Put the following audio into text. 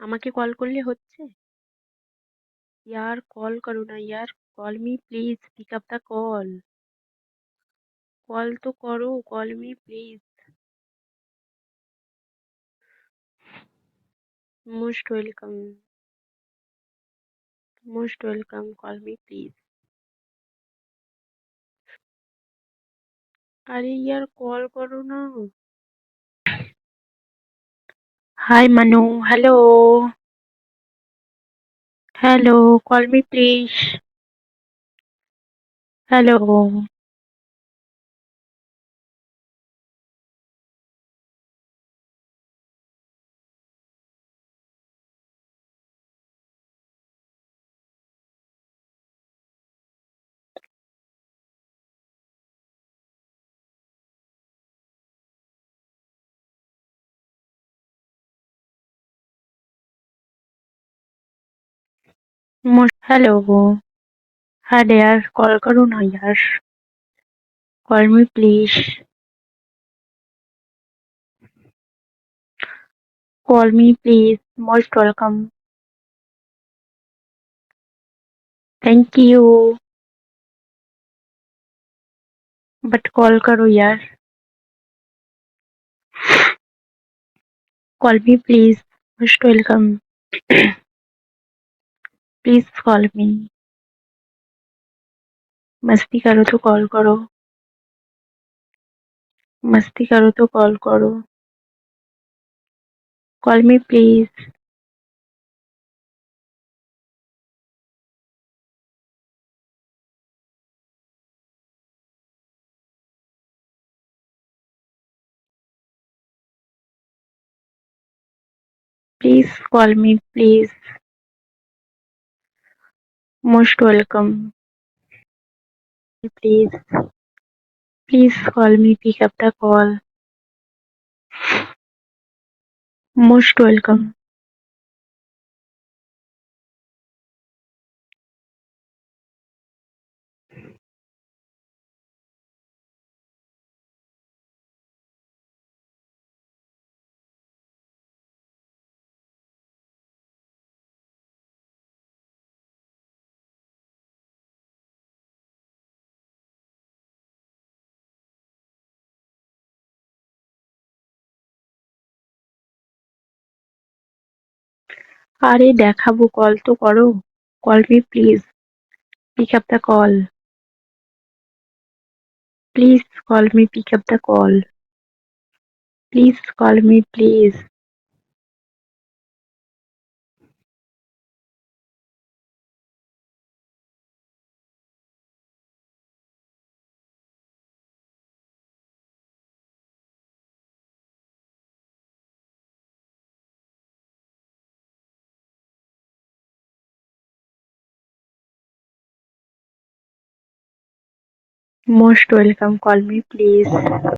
আমাকে কল করলে হচ্ছে? यार कॉल करो ना यार। Call me please, pick up the call. Call तो करो, call me please. Most welcome. Most welcome, call me please. अरे यार कॉल करो ना। Hi Manu, hello. Hello, call me please. Hello. Hello. Hi यार, कॉल करो ना यार। Call me please. Call me please. Most welcome. Thank you. But call करो यार। Call me please. Most welcome. Please call me. मस्ती करो तो कॉल करो। मस्ती करो तो कॉल करो। Call me please. Please call me please. Most welcome. Please. Please call me, pick up the call. Most welcome. আরে দেখাবো, কল তো করো। Call me please. Pick up the call. Please call me, pick up the call. Please call me please. Most welcome, call me please.